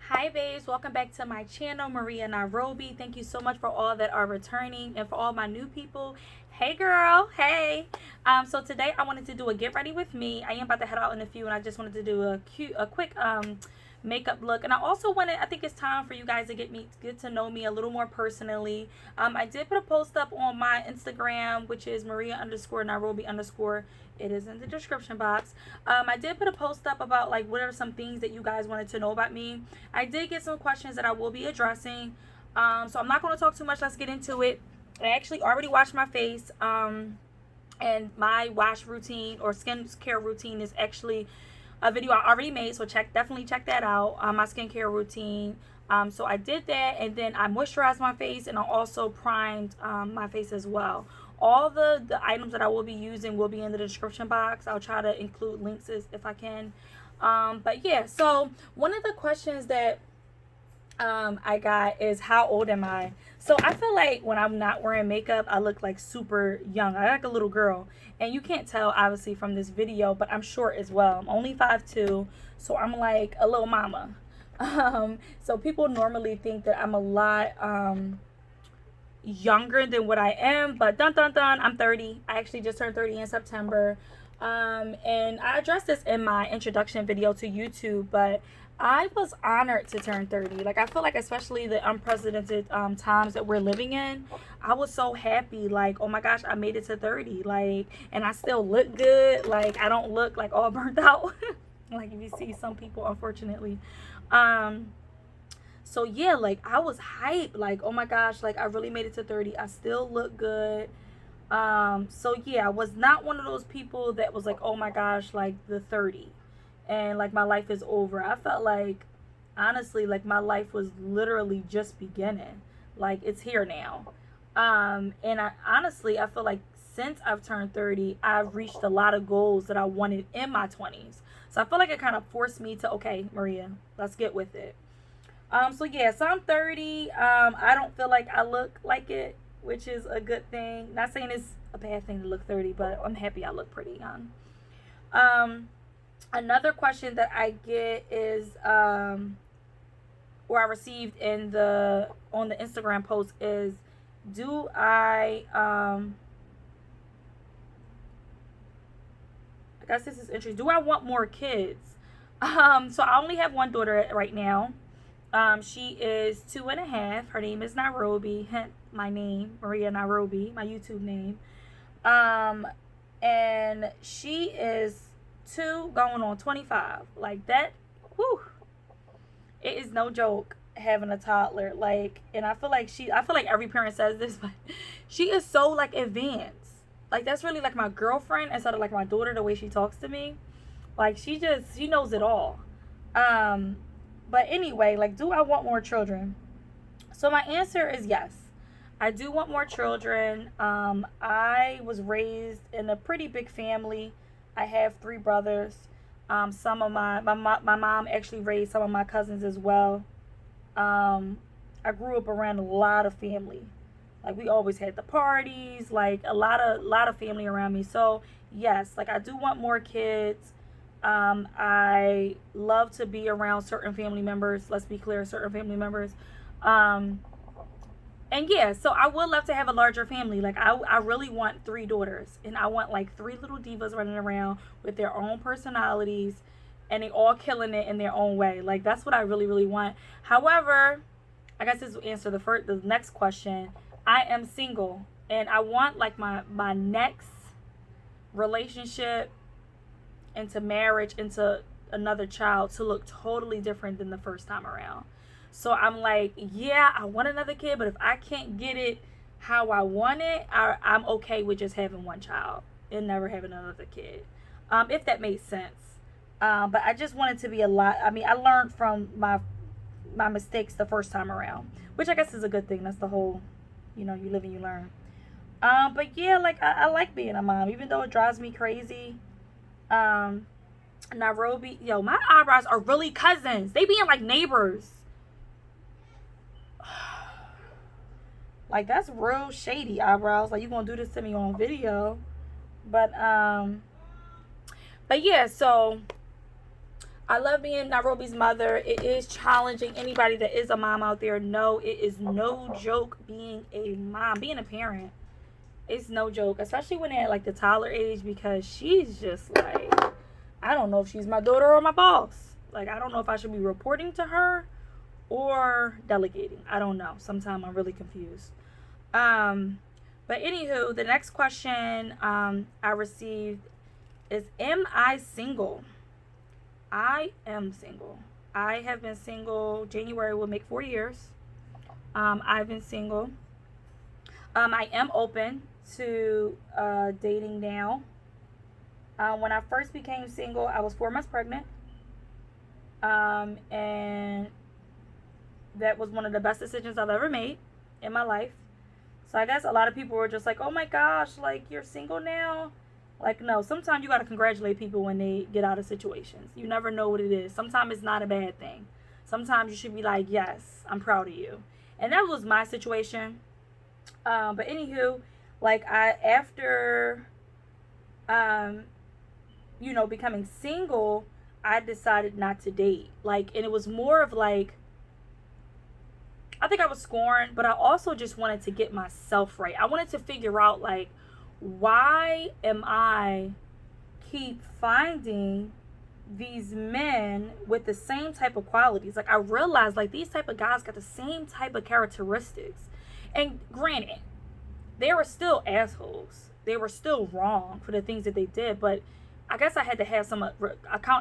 Hi babes, welcome back to my channel, Maria Nairobi. Thank you so much for all that are returning and for all my new people. Hey girl, hey. So today I wanted to do a get ready with me. I am about to head out in a few and I just wanted to do a quick makeup look. And I also I think it's time for you guys to get to know me a little more personally. I did put a post up on my Instagram, which is Maria_Nairobi_. It is in the description box. I did put a post up about like what are some things that you guys wanted to know about me. I did get some questions that I will be addressing. So I'm not going to talk too much. Let's get into it. I actually already washed my face. And my wash routine or skincare routine is actually a video I already made. So definitely check that out. My skincare routine. So I did that, and then I moisturized my face, and I also primed my face as well. All the items that I will be using will be in the description box. I'll try to include links if I can. But yeah, so one of the questions that I got is how old am I? So I feel like when I'm not wearing makeup, I look like super young. I look like a little girl. And you can't tell obviously from this video, but I'm short as well. I'm only 5'2", so I'm like a little mama. So people normally think that I'm a lot younger than what I am, but I'm 30. I actually just turned 30 in September. And I addressed this in my introduction video to YouTube, but I was honored to turn 30. Like, I feel like, especially the unprecedented times that we're living in, I was so happy. Like, oh my gosh, I made it to 30. Like, and I still look good. Like, I don't look like all burnt out. Like, if you see some people, unfortunately. So yeah, like, I was hyped. Like, oh my gosh, like, I really made it to 30. I still look good. So yeah, I was not one of those people that was like, oh my gosh, like the 30 and like my life is over. I felt like, honestly, like my life was literally just beginning. Like, it's here now. And I honestly, I feel like since I've turned 30, I've reached a lot of goals that I wanted in my 20s. So I feel like it kind of forced me to, okay, Maria, let's get with it. So yeah, so I'm 30. I don't feel like I look like it, which is a good thing. Not saying it's a bad thing to look 30, but I'm happy I look pretty young. Another question that I get is, or I received on the Instagram post is, do I guess this is interesting. Do I want more kids? So I only have one daughter right now. She is 2.5. Her name is Nairobi, hence my name, Maria Nairobi, my YouTube name. And she is 2 going on 25. Like, that, whew, it is no joke having a toddler. Like, and I feel like every parent says this, but she is so like advanced. Like, that's really like my girlfriend instead of like my daughter, the way she talks to me. Like, she knows it all. But anyway, like, do I want more children? So my answer is yes. I do want more children. I was raised in a pretty big family. I have 3 brothers. Some of my mom actually raised some of my cousins as well. I grew up around a lot of family. Like, we always had the parties, like a lot of family around me. So yes, like, I do want more kids. I love to be around certain family members. Let's be clear, certain family members. And yeah, so I would love to have a larger family. Like, I really want 3 daughters, and I want like 3 little divas running around with their own personalities, and they all killing it in their own way. Like, that's what I really, really want. However, I guess this will answer the next question. I am single, and I want like my next relationship into marriage, into another child, to look totally different than the first time around. So I'm like, yeah, I want another kid, but if I can't get it how I want it, I'm okay with just having one child and never having another kid, if that makes sense. But I just want it to be a lot. I mean, I learned from my mistakes the first time around, which I guess is a good thing. That's the whole, you live and you learn. But yeah, like, I like being a mom, even though it drives me crazy. Nairobi, yo, my eyebrows are really cousins. They being like neighbors. Like, that's real shady eyebrows. Like, you gonna do this to me on video. But yeah, so I love being Nairobi's mother. It is challenging. Anybody that is a mom out there, know it is no joke being a mom, being a parent. It's no joke, especially when they're at like the toddler age, because she's just like, I don't know if she's my daughter or my boss. Like, I don't know if I should be reporting to her or delegating. I don't know. Sometimes I'm really confused. But anywho, the next question I received is, am I single? I am single. I have been single. January will make 4 years. I've been single. I am open to dating now. When I first became single, I was 4 months pregnant. And that was one of the best decisions I've ever made in my life. So I guess a lot of people were just like, oh my gosh, like, you're single now? Like, no, sometimes you got to congratulate people when they get out of situations. You never know what it is. Sometimes it's not a bad thing. Sometimes you should be like, yes, I'm proud of you. And that was my situation. But anywho, like, after, becoming single, I decided not to date. Like, and it was more of like, I think I was scorned, but I also just wanted to get myself right. I wanted to figure out, like, why am I keep finding these men with the same type of qualities? Like, I realized, like, these type of guys got the same type of characteristics. And granted, they were still assholes. They were still wrong for the things that they did, but I guess I had to have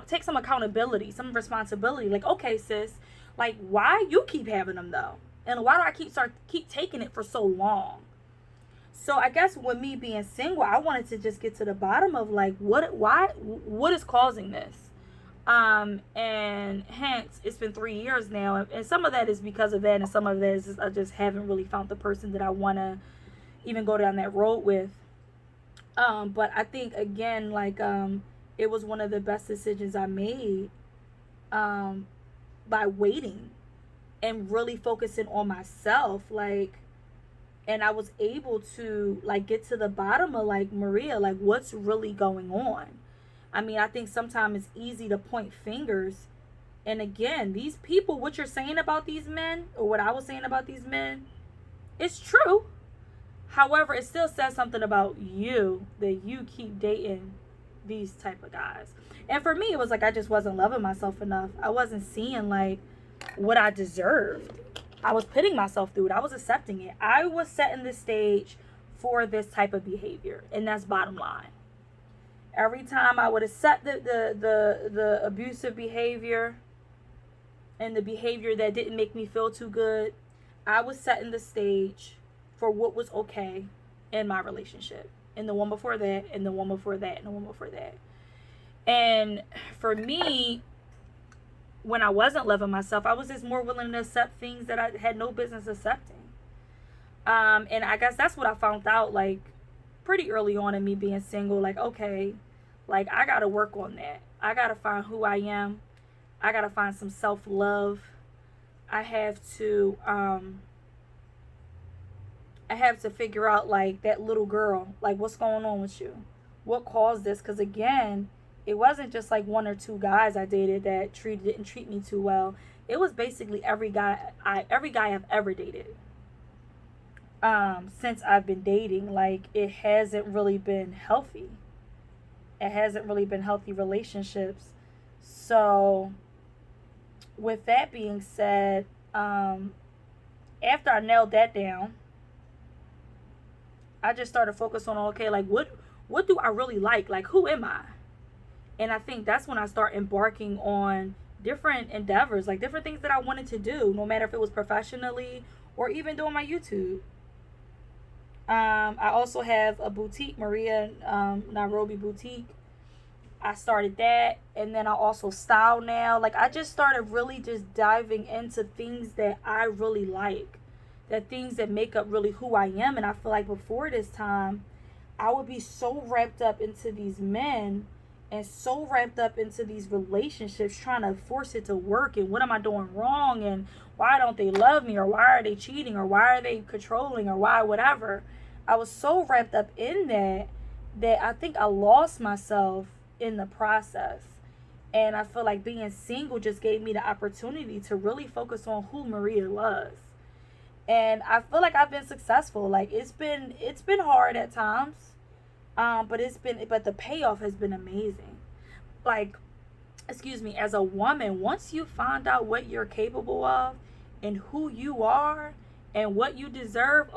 take some accountability, some responsibility. Like, okay, sis, like, why you keep having them though? And why do I keep taking it for so long? So I guess with me being single, I wanted to just get to the bottom of, like, what is causing this? And hence it's been 3 years now, and some of that is because of that, and some of that is I just haven't really found the person that I want to even go down that road with. But I think, again, like, it was one of the best decisions I made, by waiting and really focusing on myself. Like, and I was able to, like, get to the bottom of, like, Maria, like, what's really going on? I mean, I think sometimes it's easy to point fingers. And again, these people, what you're saying about these men, or what I was saying about these men, it's true. However, it still says something about you, that you keep dating these type of guys. And for me, it was like, I just wasn't loving myself enough. I wasn't seeing, like, what I deserved. I was putting myself through it. I was accepting it. I was setting the stage for this type of behavior. And that's bottom line. Every time I would accept the abusive behavior and the behavior that didn't make me feel too good, I was setting the stage for what was okay in my relationship. And the one before that, and the one before that, and the one before that. And for me, when I wasn't loving myself, I was just more willing to accept things that I had no business accepting. And I guess that's what I found out, like, pretty early on in me being single. Like, okay, like, I got to work on that. I got to find who I am. I got to find some self-love. I have to figure out, like, that little girl, like, what's going on with you? What caused this? Because, again, it wasn't just like 1 or 2 guys I dated that didn't treat me too well. It was basically every guy I've ever dated. Since I've been dating, like, it hasn't really been healthy. It hasn't really been healthy relationships. So, with that being said, after I nailed that down, I just started focusing on, okay, like, what do I really like? Like, who am I? And I think that's when I start embarking on different endeavors, like different things that I wanted to do, no matter if it was professionally or even doing my YouTube. I also have a boutique, Maria Nairobi Boutique. I started that, and then I also style now. Like, I just started really just diving into things that I really like, that things that make up really who I am. And I feel like before this time, I would be so wrapped up into these men and so wrapped up into these relationships, trying to force it to work, and what am I doing wrong, and why don't they love me, or why are they cheating, or why are they controlling, or why whatever. I was so wrapped up in that I think I lost myself in the process. And I feel like being single just gave me the opportunity to really focus on who Maria was. And I feel like I've been successful. Like it's been hard at times. But the payoff has been amazing. Like, excuse me, as a woman, once you find out what you're capable of and who you are and what you deserve,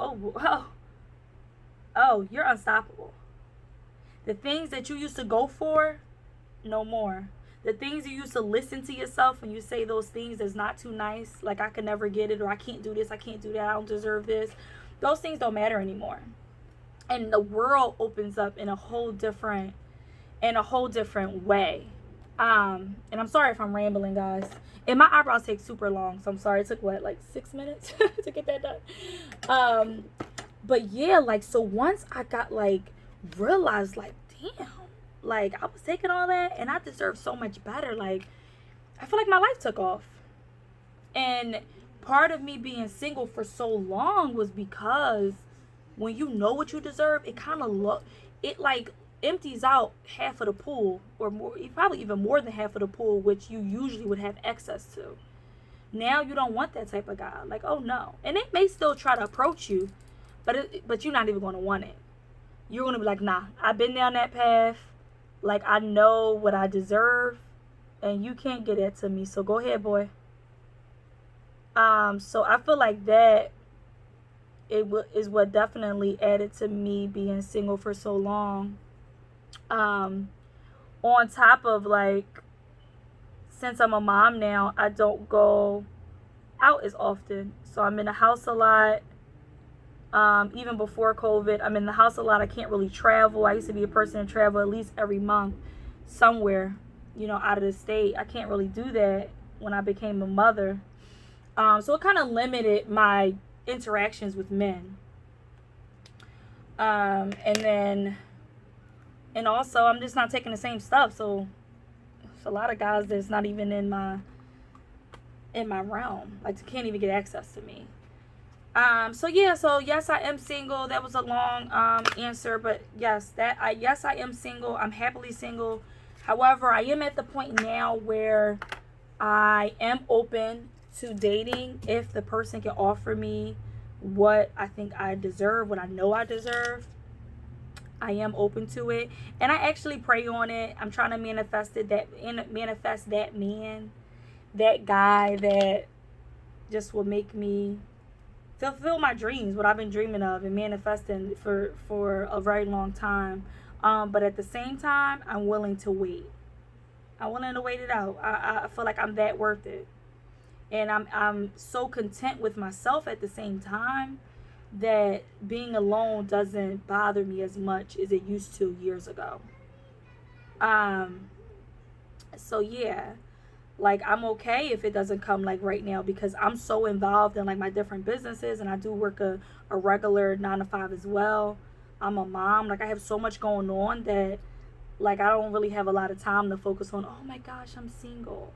you're unstoppable. The things that you used to go for, no more. The things you used to listen to yourself when you say those things that's not too nice, like I can never get it, or I can't do this, I can't do that, I don't deserve this. Those things don't matter anymore. And the world opens up in a whole different way. And I'm sorry if I'm rambling, guys. And my eyebrows take super long, so I'm sorry. It took like 6 minutes to get that done. But yeah, like, so once I got realized damn, I was taking all that and I deserve so much better. Like, I feel like my life took off. And part of me being single for so long was because when you know what you deserve, it kind of empties out half of the pool, or more, probably even more than half of the pool, which you usually would have access to. Now you don't want that type of guy. Like, oh no. And they may still try to approach you, but you're not even going to want it. You're going to be like, nah, I've been down that path. Like, I know what I deserve, and you can't get it to me. So go ahead, boy. So I feel like that is what definitely added to me being single for so long. On top of since I'm a mom now, I don't go out as often. So I'm in the house a lot. Even before COVID, I'm in the house a lot. I can't really travel. I used to be a person to travel at least every month somewhere, out of the state. I can't really do that when I became a mother. So it kind of limited my interactions with men. And also I'm just not taking the same stuff. So it's a lot of guys that's not even in my realm. Like, they can't even get access to me. So yes, I am single. That was a long answer, but yes, I am single. I'm happily single. However, I am at the point now where I am open to dating if the person can offer me what I think I deserve, what I know I deserve. I am open to it, and I actually pray on it. I'm trying to manifest that man, that guy that just will make me fulfill my dreams, what I've been dreaming of and manifesting for a very long time. But at the same time, I'm willing to wait. I'm willing to wait it out. I feel like I'm that worth it. And I'm so content with myself at the same time that being alone doesn't bother me as much as it used to years ago. So yeah, I'm okay if it doesn't come right now, because I'm so involved in my different businesses, and I do work a regular 9 to 5 as well. I'm a mom. I have so much going on that I don't really have a lot of time to focus on, oh my gosh, I'm single.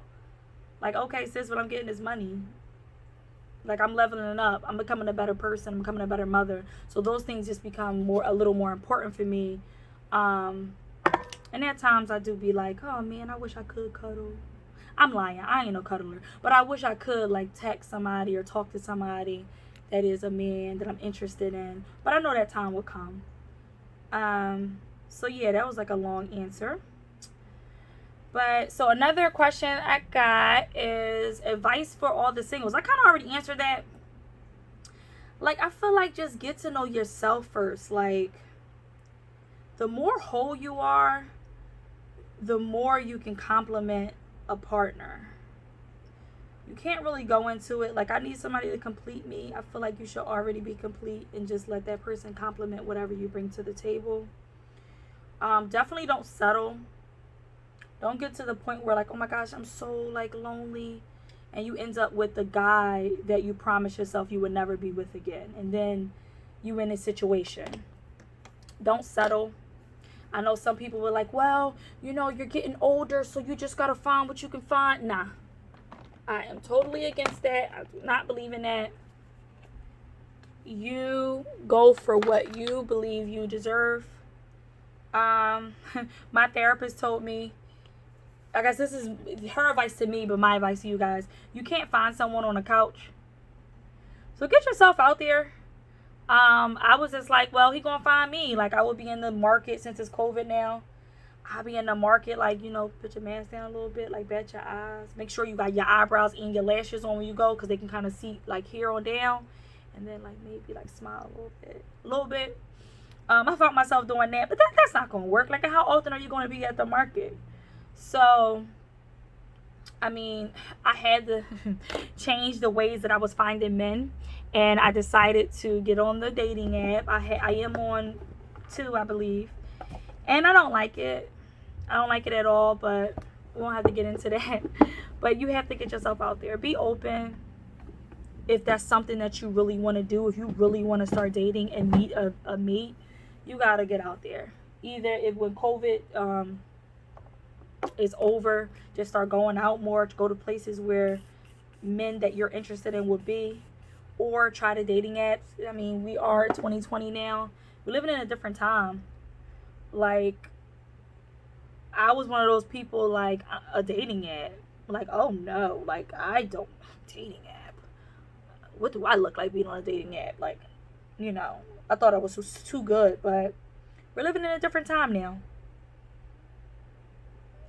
Okay, sis, what I'm getting is money. I'm leveling up. I'm becoming a better person. I'm becoming a better mother. So those things just become a little more important for me. And at times I do be oh man, I wish I could cuddle. I'm lying. I ain't no cuddler. But I wish I could text somebody or talk to somebody that is a man that I'm interested in. But I know that time will come. So yeah, that was a long answer. But so another question I got is advice for all the singles. I kind of already answered that. I feel just get to know yourself first. The more whole you are, the more you can compliment a partner. You can't really go into it I need somebody to complete me. I feel like you should already be complete and just let that person compliment whatever you bring to the table. Definitely don't settle. Don't get to the point where oh my gosh, I'm so lonely, and you end up with the guy that you promised yourself you would never be with again, and then you in a situation. Don't settle. I know some people were well, you're getting older, so you just gotta find what you can find. Nah, I am totally against that. I do not believe in that. You go for what you believe you deserve. My therapist told me I guess this is her advice to me, but my advice to you guys. You can't find someone on a couch. So get yourself out there. I was just like, well, he gonna find me. Like, I would be in the market since it's COVID now. I'll be in the market, like, you know, put your mask down a little bit, like, bat your eyes. Make sure you got your eyebrows and your lashes on when you go, because they can kind of see, like, here on down. And then, like, maybe, like, smile a little bit. A little bit. I found myself doing that, but that's not going to work. Like, how often are you going to be at the market? So, I mean, I had to change the ways that I was finding men, and I decided to get on the dating app. I am on 2, I believe, and I don't like it. I don't like it at all, but we won't have to get into that. But you have to get yourself out there. Be open. If that's something that you really want to do, if you really want to start dating and meet a mate, you got to get out there. Either when COVID is over, just start going out more, to go to places where men that you're interested in would be, or try the dating apps. I mean, we are 2020 now. We're living in a different time. Like, I was one of those people, like, a dating app. Like, oh no, like, I don't, dating app. What do I look like being on a dating app? Like, you know, I thought I was too good, but we're living in a different time now.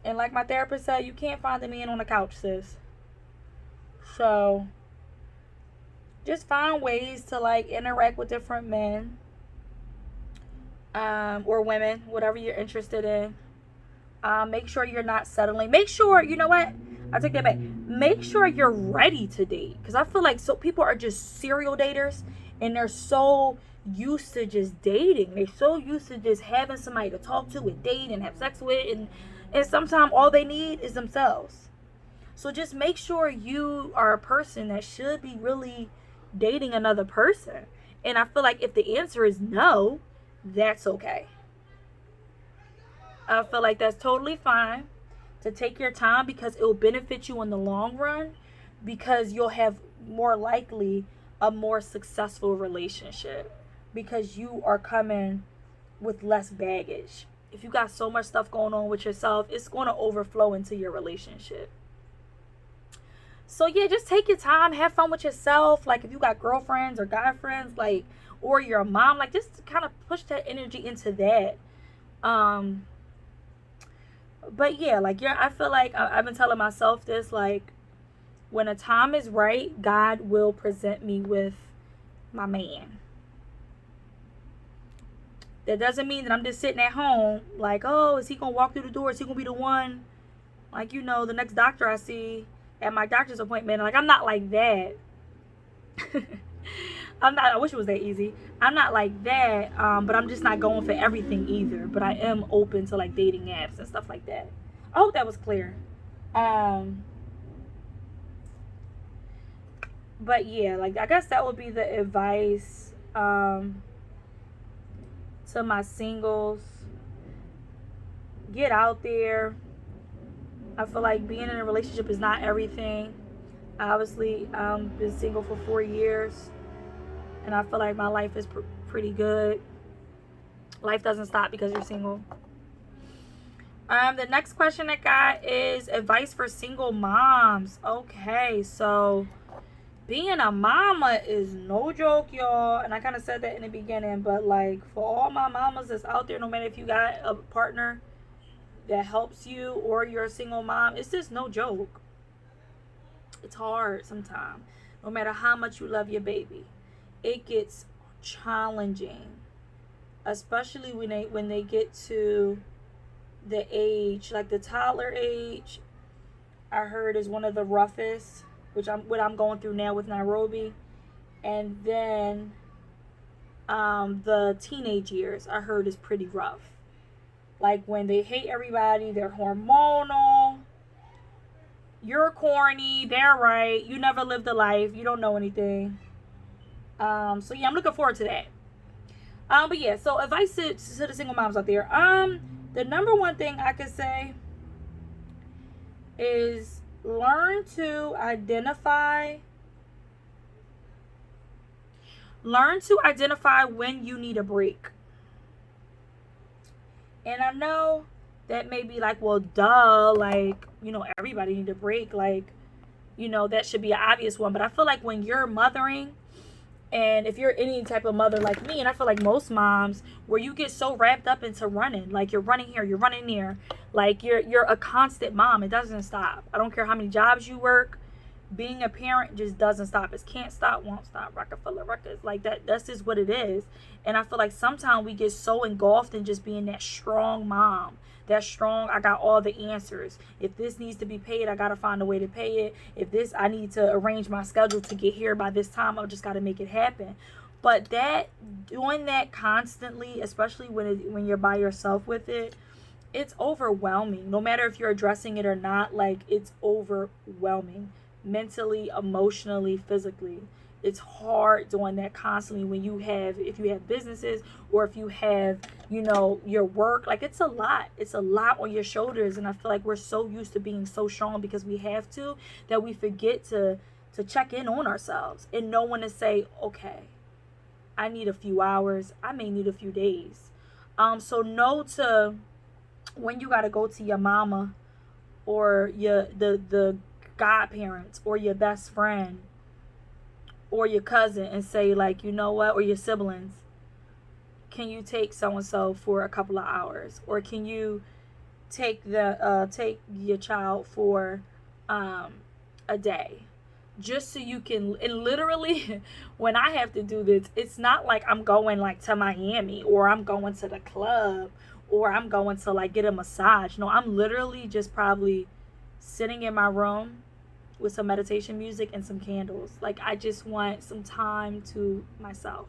And like my therapist said, you can't find a man on the couch, sis. So, just find ways to, like, interact with different men. Or women, whatever you're interested in. Make sure you're not settling. Make sure, you know what? I take that back. Make sure you're ready to date. Because I feel like so people are just serial daters. And they're so used to just dating. They're so used to just having somebody to talk to and date and have sex with. And sometimes all they need is themselves. So just make sure you are a person that should be really dating another person. And I feel like if the answer is no, that's okay. I feel like that's totally fine to take your time, because it will benefit you in the long run, because you'll have more likely a more successful relationship, because you are coming with less baggage. If you got so much stuff going on with yourself, it's going to overflow into your relationship. So yeah, just take your time, have fun with yourself. Like, if you got girlfriends or guy friends, like, or your mom, like, just kind of push that energy into that. But yeah, like, yeah, I feel like I've been telling myself this, like, when the time is right, God will present me with my man. That doesn't mean that I'm just sitting at home, like, oh, is he going to walk through the door? Is he going to be the one? Like, you know, the next doctor I see at my doctor's appointment. Like, I'm not like that. I wish it was that easy. I'm not like that, but I'm just not going for everything either. But I am open to, like, dating apps and stuff like that. I hope that was clear. But yeah, like, I guess that would be the advice to my singles. Get out there. I feel like being in a relationship is not everything. Obviously, I've been single for 4 years. And I feel like my life is pretty good. Life doesn't stop because you're single. The next question I got is advice for single moms. Okay, so being a mama is no joke, y'all. And I kind of said that in the beginning. But, like, for all my mamas that's out there, no matter if you got a partner that helps you or you're a single mom, it's just no joke. It's hard sometimes. No matter how much you love your baby. It gets challenging, especially when they get to the age, like the toddler age. I heard is one of the roughest, what I'm going through now with Nairobi, and then the teenage years I heard is pretty rough. Like, when they hate everybody, they're hormonal. You're corny. They're right. You never lived a life. You don't know anything. So yeah, I'm looking forward to that. But yeah, so advice to the single moms out there. The number one thing I could say is learn to identify when you need a break. And I know that may be like, well, duh, like, you know, everybody need a break, like, you know, that should be an obvious one. But I feel like when you're mothering, and if you're any type of mother like me, and I feel like most moms, where you get so wrapped up into running, like you're running here, you're running there, like you're a constant mom. It doesn't stop. I don't care how many jobs you work. Being a parent just doesn't stop. It can't stop, won't stop. Rockefeller records, like that. That's just what it is. And I feel like sometimes we get so engulfed in just being that strong mom. That strong, I got all the answers. If this needs to be paid, I gotta find a way to pay it. If this, I need to arrange my schedule to get here by this time, I just gotta make it happen. But that, doing that constantly, especially when you're by yourself with it, it's overwhelming. No matter if you're addressing it or not, like, it's overwhelming. Mentally, emotionally, physically. It's hard doing that constantly when you have, if you have businesses, or if you have, you know, your work. Like, it's a lot on your shoulders. And I feel like we're so used to being so strong because we have to, that we forget to check in on ourselves and know when to say, okay, I need a few hours, I may need a few days. So know to, when you got to go to your mama or the godparents or your best friend or your cousin and say, like, you know what, or your siblings, can you take so and so for a couple of hours, or can you take your child for a day, just so you can. And literally, when I have to do this, it's not like I'm going like to Miami, or I'm going to the club, or I'm going to like get a massage. No, I'm literally just probably sitting in my room with some meditation music and some candles. Like, I just want some time to myself.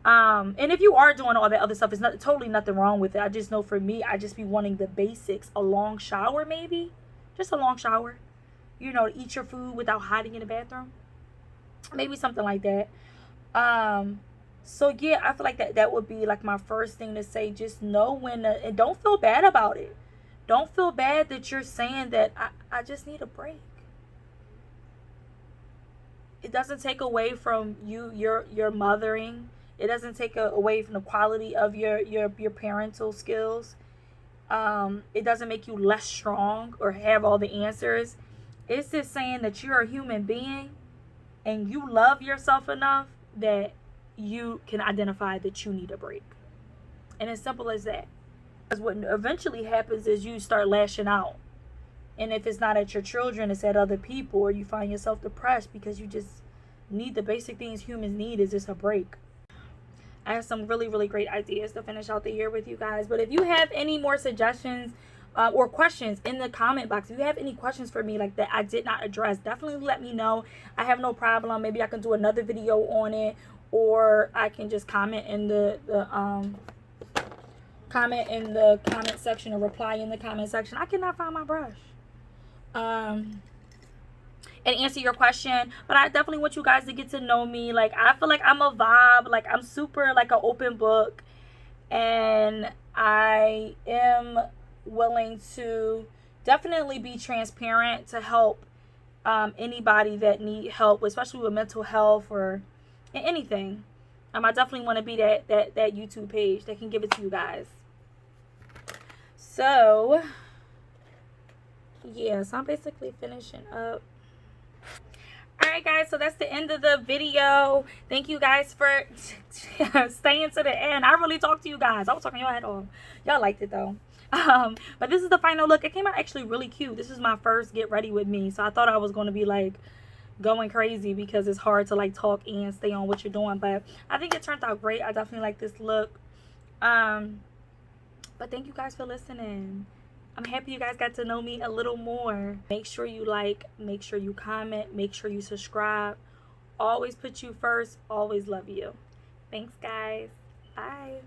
And if you are doing all that other stuff, it's not totally nothing wrong with it. I just know for me, I just be wanting the basics. A long shower, maybe. Just a long shower. You know, to eat your food without hiding in the bathroom. Maybe something like that. So yeah, I feel like that would be like my first thing to say. Just know when to, and don't feel bad about it. Don't feel bad that you're saying that I just need a break. It doesn't take away from your mothering. It doesn't take away from the quality of your parental skills. It doesn't make you less strong or have all the answers. It's just saying that you're a human being and you love yourself enough that you can identify that you need a break. And as simple as that. Because what eventually happens is you start lashing out. And if it's not at your children, it's at other people, or you find yourself depressed because you just need the basic things humans need is just a break. I have some really, really great ideas to finish out the year with you guys. But if you have any more suggestions or questions in the comment box, if you have any questions for me like that I did not address, definitely let me know. I have no problem. Maybe I can do another video on it, or I can just comment in the comment section, or reply in the comment section. I cannot find my brush. And answer your question. But I definitely want you guys to get to know me. Like, I feel like I'm a vibe. Like, I'm super like an open book, and I am willing to definitely be transparent to help anybody that need help, especially with mental health or anything. I definitely want to be that YouTube page that can give it to you guys. So yeah, so I'm basically finishing up. Alright guys, so that's the end of the video. Thank you guys for staying to the end. I really talked to you guys. I was talking your head off. Y'all liked it though. But this is the final look. It came out actually really cute. This is my first get ready with me, so I thought I was going to be like going crazy because it's hard to like talk and stay on what you're doing, but I think it turned out great. I definitely like this look. But thank you guys for listening. I'm happy you guys got to know me a little more. Make sure you like, make sure you comment, make sure you subscribe. Always put you first. Always love you. Thanks guys. Bye.